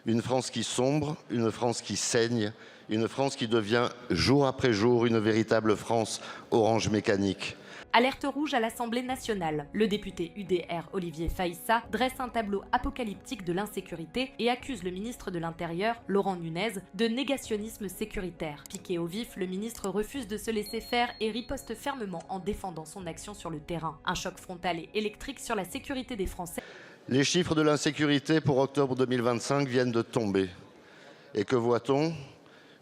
Une France qui sombre, une France qui saigne, une France qui devient jour après jour une véritable France orange mécanique. Alerte rouge à l'Assemblée nationale. Le député UDR Olivier Faïssa dresse un tableau apocalyptique de l'insécurité et accuse le ministre de l'Intérieur, Laurent Nunez, de négationnisme sécuritaire. Piqué au vif, le ministre refuse de se laisser faire et riposte fermement en défendant son action sur le terrain. Un choc frontal et électrique sur la sécurité des Français. Les chiffres de l'insécurité pour octobre 2025 viennent de tomber. Et que voit-on?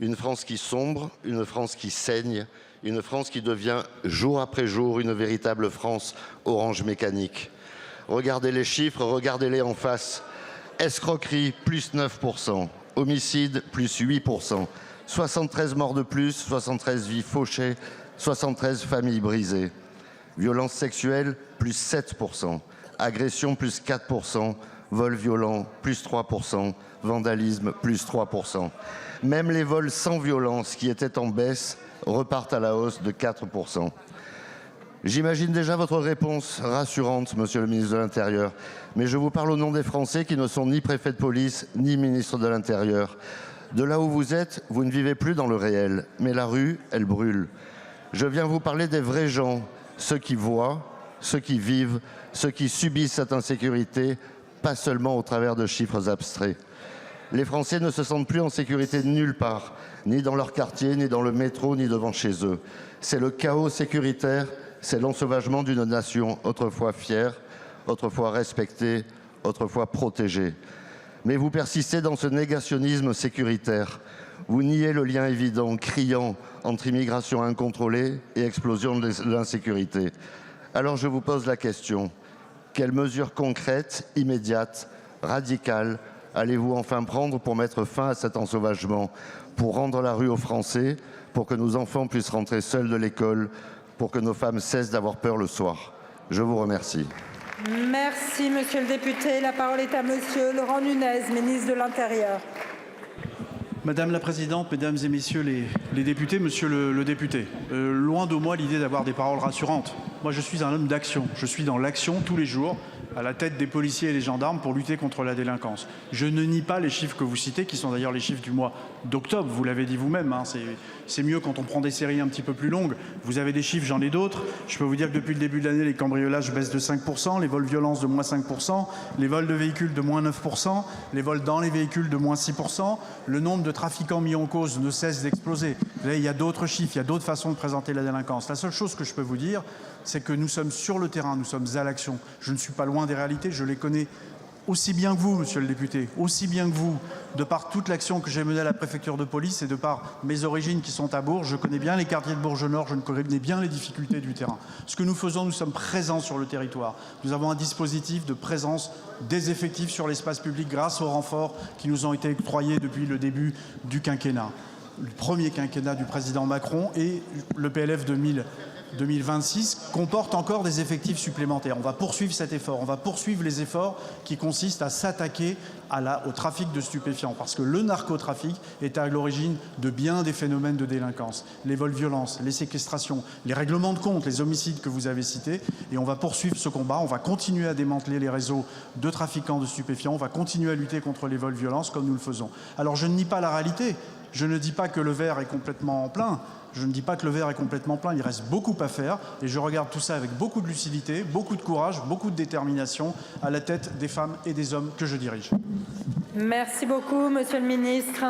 Une France qui sombre, une France qui saigne, une France qui devient jour après jour une véritable France orange mécanique. Regardez les chiffres, regardez-les en face. Escroquerie, plus 9%. Homicide, plus 8%. 73 morts de plus, 73 vies fauchées, 73 familles brisées. Violence sexuelle, plus 7%. Agression, plus 4%. Vol violent, plus 3%. Vandalisme, plus 3%. Même les vols sans violence qui étaient en baisse repartent à la hausse de 4%. J'imagine déjà votre réponse rassurante, monsieur le ministre de l'Intérieur, mais je vous parle au nom des Français qui ne sont ni préfets de police, ni ministre de l'Intérieur. De là où vous êtes, vous ne vivez plus dans le réel, mais la rue, elle brûle. Je viens vous parler des vrais gens, ceux qui voient, ceux qui vivent, ceux qui subissent cette insécurité, pas seulement au travers de chiffres abstraits. Les Français ne se sentent plus en sécurité nulle part, ni dans leur quartier, ni dans le métro, ni devant chez eux. C'est le chaos sécuritaire, c'est l'ensauvagement d'une nation autrefois fière, autrefois respectée, autrefois protégée. Mais vous persistez dans ce négationnisme sécuritaire. Vous niez le lien évident, criant, entre immigration incontrôlée et explosion de l'insécurité. Alors je vous pose la question, quelles mesures concrètes, immédiates, radicales, allez-vous enfin prendre pour mettre fin à cet ensauvagement, pour rendre la rue aux Français, pour que nos enfants puissent rentrer seuls de l'école, pour que nos femmes cessent d'avoir peur le soir? Je vous remercie. Merci, monsieur le député. La parole est à monsieur Laurent Nunez, ministre de l'Intérieur. Madame la Présidente, Mesdames et Messieurs les députés, Monsieur le député, loin de moi l'idée d'avoir des paroles rassurantes. Moi, je suis un homme d'action. Je suis dans l'action tous les jours, à la tête des policiers et des gendarmes pour lutter contre la délinquance. Je ne nie pas les chiffres que vous citez, qui sont d'ailleurs les chiffres du mois d'octobre. Vous l'avez dit vous-même, hein, c'est mieux quand on prend des séries un petit peu plus longues. Vous avez des chiffres, j'en ai d'autres. Je peux vous dire que depuis le début de l'année, les cambriolages baissent de 5%, les vols violences de moins 5%, les vols de véhicules de moins 9%, les vols dans les véhicules de moins 6%. Le nombre de trafiquants mis en cause ne cesse d'exploser. Il y a d'autres chiffres, il y a d'autres façons de présenter la délinquance. La seule chose que je peux vous dire, c'est que nous sommes sur le terrain, nous sommes à l'action. Je ne suis pas loin des réalités, je les connais aussi bien que vous, monsieur le député, aussi bien que vous, de par toute l'action que j'ai menée à la préfecture de police et de par mes origines qui sont à Bourges, je connais bien les quartiers de Bourges-Nord, je connais bien les difficultés du terrain. Ce que nous faisons, nous sommes présents sur le territoire. Nous avons un dispositif de présence des effectifs sur l'espace public grâce aux renforts qui nous ont été octroyés depuis le début du quinquennat. Le premier quinquennat du président Macron et le PLF 2026 comporte encore des effectifs supplémentaires. On va poursuivre cet effort, on va poursuivre les efforts qui consistent à s'attaquer au trafic de stupéfiants, parce que le narcotrafic est à l'origine de bien des phénomènes de délinquance. Les vols violences, les séquestrations, les règlements de compte, les homicides que vous avez cités, et on va poursuivre ce combat, on va continuer à démanteler les réseaux de trafiquants de stupéfiants, on va continuer à lutter contre les vols violences comme nous le faisons. Alors je ne nie pas la réalité, je ne dis pas que le verre est complètement plein, il reste beaucoup à faire et je regarde tout ça avec beaucoup de lucidité, beaucoup de courage, beaucoup de détermination à la tête des femmes et des hommes que je dirige. Merci beaucoup, monsieur le ministre.